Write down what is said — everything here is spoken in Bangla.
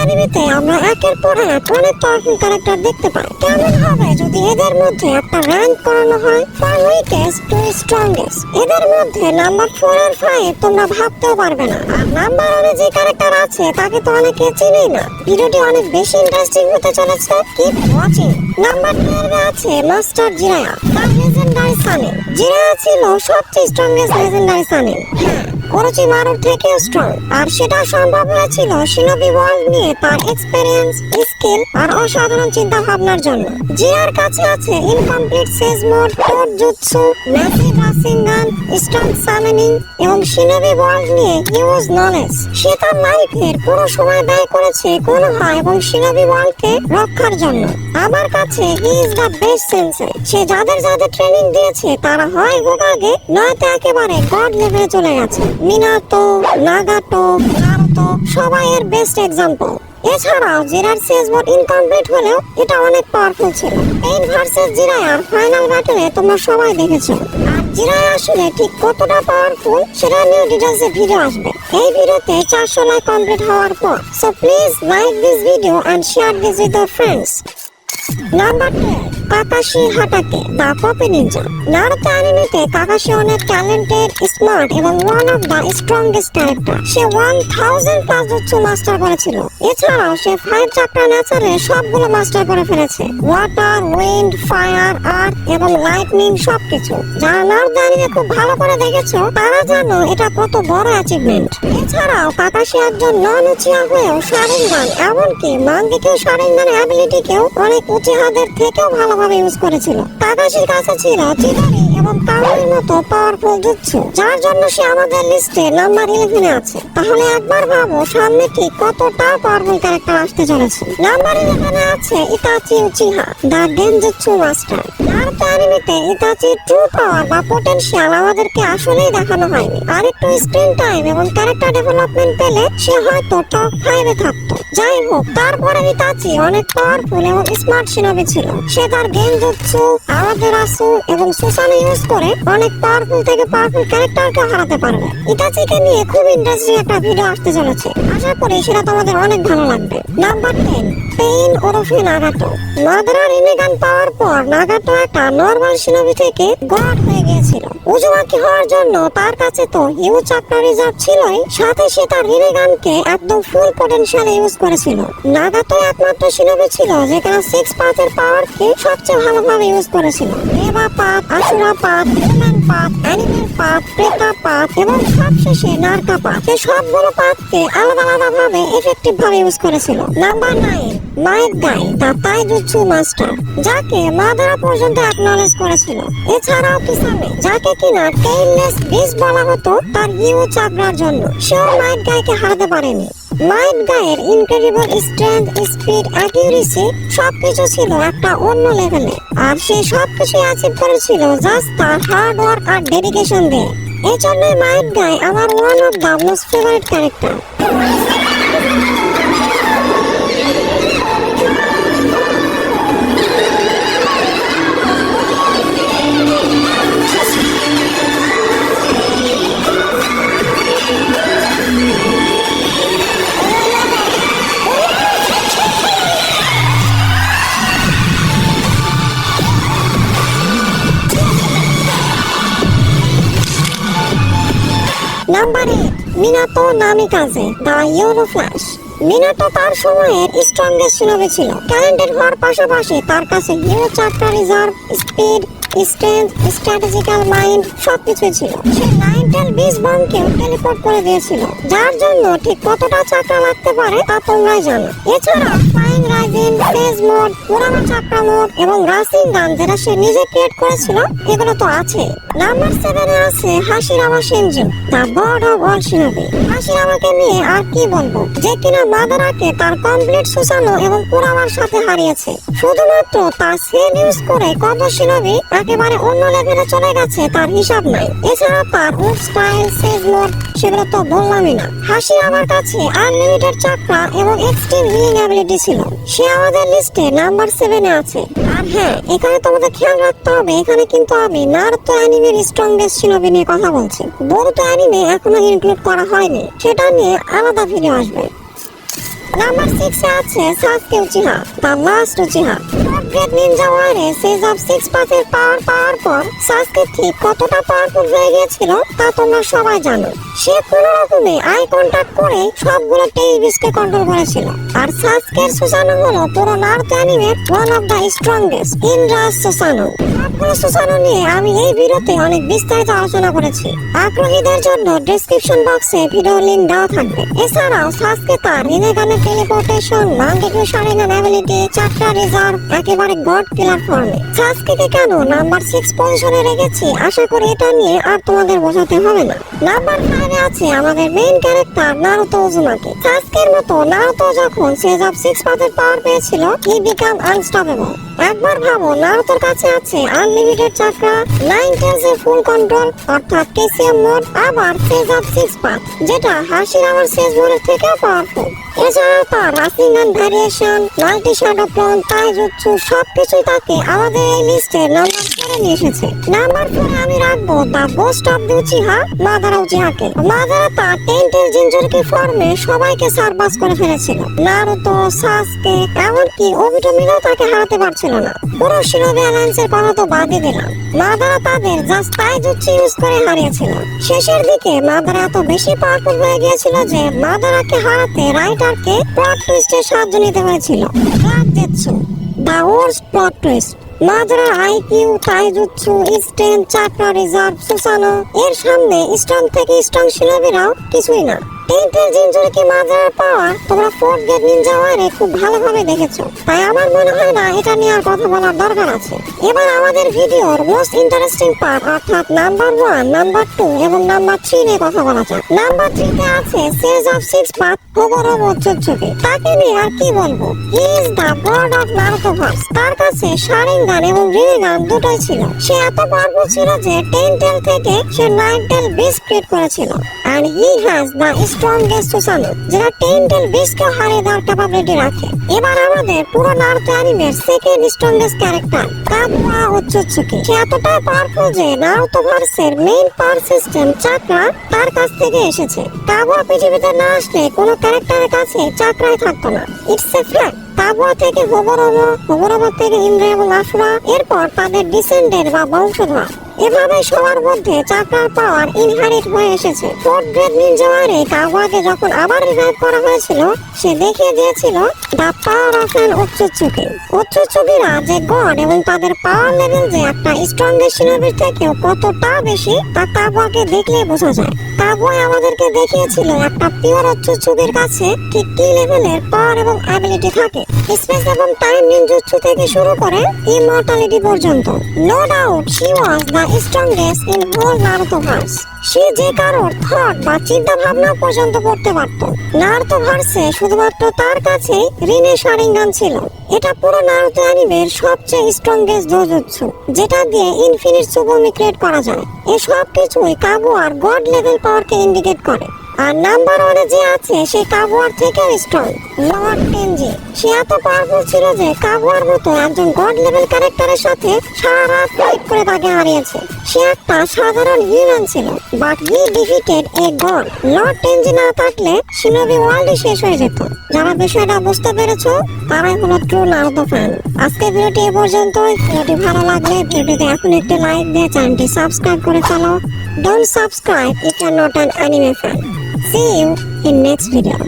অ্যানিমেতে আমরা একের পর এক অনেক পাওয়ারফুল ক্যারেক্টার দেখতে পাই। কেমন হবে যদি এদের মধ্যে একটা র্যাঙ্ক করানো হয় ফ্রম উইকেস্ট টু স্ট্রংগেস্ট। এদের মধ্যে নাম্বার 4 আর 5 তোমরা ভাবতেও পারবে না। আর নাম্বার 1 এ যে ক্যারেক্টার আছে তাকে তো অনেকে চিনেই না। ভিডিওটি অনেক বেশি ইন্টারেস্টিং হতে চলেছে, কিপ ওয়াচিং। নাম্বার 12 এ আছে মাস্টার জিরায়া, দ্য লেজেন্ডারি সানিন। জিরায়া ছিল সবচেয়ে স্ট্রংগেস্ট লেজেন্ডারি সানিন। ওরোচিমারুর থেকেও স্ট্রং, আর সেটা সম্ভব হয়েছিল শিনোবি ওয়ার্ল্ড নিয়ে তার এক্সপেরিয়েন্স, স্কিল আর অসাধারণ চিন্তা ভাবনার জন্য। জিরার কাছে আছে ইনকমপ্লিট সেজ মোড, কোড জুৎসু, ম্যাসিভ রাসিঙ্গান, স্ট্রং সামেনিং এবং শিনোবি ওয়ার্ল্ড নিয়ে হিউজ নলেজ। সে তার লাইফের পুরো সময় ব্যয় করেছে কোনোহা এবং শিনোবি ওয়ার্ল্ডকে রক্ষার জন্য। আমার কাছে হি ইজ দ্য বেস্ট সেন্সে। সে যাদের যাদের ট্রেনিং দিয়েছে তারা হয় হোকাগে, নয়তো একেবারে গড লেভেলে চলে গেছে। মিনাতো, নাগাটো, নারুতো সবাই এর বেস্ট এক্সাম্পল। এছাড়াও জিরার সেজ মোড ইনকমপ্লিট হলেও এটা অনেক পাওয়ারফুল ছিল। পেইন ভার্সেস জিরায়ার ফাইনাল ব্যাটলে তোমরা সবাই দেখেছো। আর জিরায়া আসলে ঠিক কতটা পাওয়ারফুল সেটা নিয়ে ডিটেইলসে ভিডিও আসবে। এই ভিডিওতে 400 লাইক কমপ্লিট হওয়ার পর, so please like this video and share this with your friends. Number 12, Kakashi Hatake, the copy ninja. Naruto অ্যানিমেতে কাকাশি অনেক ট্যালেন্টেড, স্মার্ট এবং one of the strongest character. সে 1000 প্লাস জুৎসু মাস্টার করেছিল। এছাড়াও সে 5 চাক্রা নেচারে সবগুলো মাস্টার করে ফেলেছে। ওয়াটার, উইন্ড, ফায়ার, আর্থ এবং লাইটনিং সবকিছু। যারা নারুতো অ্যানিমে খুব ভালো করে দেখেছো তারা জানো এটা কত বড় অ্যাচিভমেন্ট। এছাড়াও কাকাশি একজন নন উচিয়া হয়েও শারিঙ্গান, এমনকি মাঙ্গেকেও শারিঙ্গান অ্যাবিলিটিকেও অনেক উচিহাদের থেকেও ভালোভাবে ইউজ করেছিল। কাকাশির কাছে ছিল চিদারি এবং কাউরির মতো পাওয়ারফুল জুৎসু, যার জন্য সে আমাদের লিস্টে নাম্বার 11 এ আছে। তাহলে একবার ভাবো সামনে ঠিক কতটা পাওয়ারফুল ক্যারেক্টার আসতে চলেছে। নাম্বার 11 এ আছে ইতাচি উচিহা, দ্য গেনজুৎসু মাস্টার। নারুতো অ্যানিমেতে ইতাচির ট্রু পাওয়ার বা পটেনশিয়াল আমাদেরকে আসলেই দেখানো হয়নি। আর একটু স্ক্রিন টাইম এবং ক্যারেক্টার ডেভেলপমেন্ট পেলে সে হয়তো টপ 5 এ থাকতো। যাই হোক, তারপরে ইতাচি অনেক পাওয়ারফুল এবং স্মার্ট শিনোবি ছিল। সে তার গেনজুৎসু, আওয়াতেরাসু এবং সুসানো ইউজ করে অনেক পাওয়ারফুল থেকে পাওয়ারফুল ক্যারেক্টারকে হারাতে পারবে। ইতাচিকে নিয়ে খুব ইন্টারেস্টিং একটা ভিডিও আসতে চলেছে, আশা করি সেটা তোমাদের অনেক ভালো লাগবে। নাম্বার 10, পেইন ওরফে নাগাটো। মাদারা রিনেগান পাওয়ার পর নাগাটো একটা নরমাল শিনোবি থেকে গড হয়ে গিয়েছিল। উজুমাকি হওয়ার জন্য তার কাছে তো হিউজ চাক্রা রিজার্ভ ছিলই, সাথে সে তার রিনেগানকে একদম ফুল পটেনশিয়ালে ইউজ করেছিল। নাগাতো একমাত্র শিনোবি ছিল যেখানে 6 পাথের পাওয়ারকে সবচেয়ে ভালোভাবে ইউজ করেছিল। রেবা path, Asura path, human path, animal path, Preta path এবং সবশেষে নারকা পাথ। সে সবগুলো পাথকে আলাদা আলাদা ভাবে এফেক্টিভ ভাবে ইউজ করেছিল। নাম্বার 9, মাইক গাই, দ্য তাইজুৎসু মাস্টার, যাকে মাদারা পর্যন্ত অ্যাকনলেজ করেছিল। এছাড়াও কিসামে, যাকে কিনা টেইললেস বিস্ট বলা হতো তার হিউজ চাকরার জন্য, সেও মাইক গাইকে হারাতে পারেনি। মাইট গায়ের ইনক্রেডিবল স্ট্রেংথ, স্পিড, অ্যাকিউরেসি সবকিছু ছিল একটা অন্য লেভেলে। আর সে সবকিছু অ্যাচিভ করেছিল জাস্ট তার হার্ড ওয়ার্ক আর ডেডিকেশন দিয়ে। এই জন্যই মাইট গাই আমার one of the most favourite character. Number 8, Minato নামিকাজে, the yellow flash. Minato তার সময়ের স্ট্রংগেস্ট শিনোবি ছিল। ট্যালেন্টেড হওয়ার পাশাপাশি তার কাছে huge chakra reserve, speed, strength, strategical mind সবকিছুই ছিল। সে 9 বিস্ট বমকেও টেলিপোর্ট করে দিয়েছিল, যার জন্য ঠিক কতটা চাক্রা লাগতে পারে তা তোমরাই জানো। এছাড়া ফ্লাইং রাইজিন, ফেজ মোড, পুরানো চাক্রা মোড এবং রাসিঙ্গান যেটা সে নিজে ক্রিয়েট করেছিল এগুলো তো আছে। নাম্বার 7 এ আছে Hashirama Senju, the god of all শিনোবি। হাশিরামাকে নিয়ে আর কি বলবো, যে কিনা মাদারাকে তার কমপ্লিট সুসানো এবং পুরামার সাথে হারিয়েছে। শুধুমাত্র তার সেল ইউজ করে কত শিনোবি একেবারে অন্য লেভেলে চলে গেছে তার হিসাব নাই। এছাড়া তার উড স্টাইল, সেজ মোড সেগুলো তো বললামই না। হাশিরামার কাছে আনলিমিটেড চাক্রা এবং এক্সট্রিম হিলিং অ্যাবিলিটি ছিল। সে আমাদের লিস্টে নাম্বার 7 এ আছে। আর হ্যাঁ, এখানে তোমাদের খেয়াল রাখতে হবে, এখানে কিন্তু আমি নারুতো অ্যানিমের স্ট্রংগেস্ট শিনোবি নিয়ে কথা বলছি। বোরুতো অ্যানিমে এখনো ইনক্লুড করা হয়নি, সেটা নিয়ে আলাদা ভিডিও আসবে। নাম্বার 6 এ আছে Sasuke Uchiha, the last Uchiha. Great ninja ওয়ারে সেজ অফ 6 পাথের পাওয়ার পাওয়ার পর সাসকে ঠিক কতটা পাওয়ারফুল হয়ে গিয়েছিল তা তোমরা সবাই জানো। সে কোনো রকমে আই কন্টাক্ট করে সবগুলো টেইলবিস্টকে কন্ট্রোল করেছিল। আর সাসকের সুসানো হলো পুরো নারুতো অ্যানিমের ওয়ান অফ দ্য স্ট্রংগেস্ট ইনরাস সুসানো। সবগুলো সুসানো নিয়ে আমি এই ভিডিওতে অনেক বিস্তারিত আলোচনা করেছি। আগ্রহীদের জন্য ডেসক্রিপশন বক্সে ভিডিও লিংক দেওয়া থাকবে। এছাড়াও সাসকে তার রিনেগানে টেলিপোর্টেশন, মাঙ্গেকিউ শারিঙ্গান অ্যাবিলিটি, চাকরা রিজার্ভ একেবারে গড কিলার ফর্মে। সাসকেকে কেন নাম্বার 6 পজিশনে রেখেছি আশা করি এটা নিয়ে আর তোমাদের বোঝাতে হবে না। নাম্বার 5 এ আছে আমাদের মেইন ক্যারেক্টার নারুতো উজুমাকি। সাসকের মতো নারুতো যখন সেজ অফ 6 পাথের পাওয়ার পেয়েছিল হি বিকাম আনস্টপেবল। একবার ভাবো নারুতোর কাছে আছে আনলিমিটেড চাকরা, 9 টেলস এর ফুল কন্ট্রোল অর্থাৎ কেসিএম মোড, আবার সেজ অফ 6 পাথ যেটা হাশিরামার সেজ মোডের থেকে পাওয়ারফুল। এছাড়া তার রাসিঙ্গান ভ্যারিয়েশন, মাল্টি শ্যাডো ক্লোন, তাইজুৎসু সবকিছুই তাকে আমাদের এই লিস্টে নাম্বার 4 এ নিয়ে এসেছে। নাম্বার 4 এ আমি রাখবো the ghost of the Uchiha, Madara উচিহাকে। মাদারা তার টেন্টেল জিনজুরকি ফর্মে সবাইকে সারপাস করে ফেলেছিল। নারুতো, সাসকে এমনকি ওবিটো মিলেও তাকে হারাতে পারছিল না। পুরো শিনোবি অ্যালায়েন্সের কথা তো বাদই দিলাম, মাদারা তাদের জাস্ট তাইজুৎসু ইউজ করে হারিয়েছিল। শেষের দিকে মাদারা এত বেশি পাওয়ারফুল হয়ে গিয়েছিল যে মাদারাকে হারাতে রাইটারকে প্লট টুইস্টের সাহায্য নিতে হয়েছিল। রাজেৎসু, the worst plot twist. Madara IQ, তাইজুৎসু, স্ট্রেন, চাকরা রিজার্ভ, সুসানো এর সামনে স্ট্রং থেকে স্ট্রং শিনোবিরাও কিছুই না। টেন্টেল জিনজুরকি মাদারার পাওয়ার তোমরা ফোর্থ গেট নিনজা ওয়ারে খুব ভালোভাবে দেখেছো, তাই আমার মনে হয় না এটা নিয়ে আর কথা বলার দরকার আছে। এবার আমাদের ভিডিওর মোস্ট ইন্টারেস্টিং পার্ট অর্থাৎ নাম্বার 1, নাম্বার 2 এবং নাম্বার 3 নিয়ে কথা বলা যাক। নাম্বার 3 তে আছে সেজ অফ 6 পাথ হোগোরোমো ওৎসুৎসুকি। তাকে নিয়ে আর কি বলবো, he is the god of Narutoverse. তার কাছে শারিঙ্গান এবং রিনিগান দুটোই ছিল। সে এত পাওয়ারফুল ছিল যে টেন্টেল থেকে সে 9 টেল বিস্ট ক্রিয়েট করেছিল। and he has the strongest সুসানো যেটা টেন্টেল বিস্টকে হারিয়ে দেওয়ার ক্যাপাবিলিটি রাখে। এবার আমাদের পুরো নারুতো অ্যানিমের সেকেন্ড স্ট্রংগেস্ট ক্যারেক্টার কাগুয়া ওৎসুৎসুকি। সে এতটাই পাওয়ারফুল যে নারুতোভার্সের মেইন পাওয়ার সিস্টেম চাকরা তার কাছ থেকে এসেছে। কাগুয়া পৃথিবীতে না আসলে কোনো ক্যারেক্টারের কাছে চাকরাই থাকতো না। It's a fact. কাগুয়া থেকে হোগোরোমো, হোগোরোমো থেকে ইন্দ্র এবং আসুরা, এরপর তাদের ডিসেন্ডেন্ট বা বংশধর। এভাবে সবার মধ্যে চাকরার পাওয়ার ইনহেরিট হয়ে এসেছে। ফোর্থ গ্রেট নিনজা ওয়ারে কাগুয়াকে যখন আবার রিভাইভ করা হয়েছিল সে দেখিয়ে দিয়েছিল দ্য পাওয়ার অফ অ্যান ওৎসুৎসুকি। ওৎসুৎসুকিরা যে গড এবং তাদের পাওয়ার লেভেল যে একটা স্ট্রংগেস্ট শিনোবির থেকেও কতটা বেশি তা কাগুয়াকে দেখলেই বোঝা যায়। কাগুয়া আমাদেরকে দেখিয়েছিল একটা পিওর ওৎসুৎসুকির কাছে ঠিক কি লেভেলের পাওয়ার এবং অ্যাবিলিটি থাকে। স্পেস এবং টাইম নিনজুৎসু থেকে শুরু করে ইমর্টালিটি পর্যন্ত। No doubt she was the strongest in whole Narutoverse. সে যে কারোর থট বা চিন্তা ভাবনা পর্যন্ত করতে পারত। নারুতোভার্সে শুধুমাত্র তার কাছেই রিনে শারিঙ্গান ছিল। এটা পুরো নারুতো অ্যানিমের সবচেয়ে স্ট্রংগেস্ট জোজুৎসু যেটা দিয়ে ইনফিনিট সুবোমি ক্রিয়েট করা যায়। এই সব কিছুই কাগুয়ার গড লেভেল পাওয়ারকে ইন্ডিকেট করে। আর নাম্বার 1 এ যে আছে সে কাগুয়ার থেকেও স্ট্রং, লর্ড টেনজি। সে এত পাওয়ারফুল ছিল যে কাগুয়ার মতো একজন গড লেভেল ক্যারেক্টারের সাথে সারা রাত ফাইট করে তাকে হারিয়েছে। সে একটা সাধারণ হিউম্যান ছিল, but he defeated a god. Lord Tenji না থাকলে শিনোবি ওয়ার্ল্ডই শেষ হয়ে যেত। যারা বিষয়টা বুঝতে পেরেছো তারাই হলো ট্রু নারুতো ফ্যান। আজকে ভিডিওটি এ পর্যন্তই। ভিডিওটি ভালো লাগলে ভিডিওতে এখন একটি লাইক দিয়ে চ্যানেলটি সাবস্ক্রাইব করে ফেলো। Don't subscribe if you're not an anime fan. See you in next video.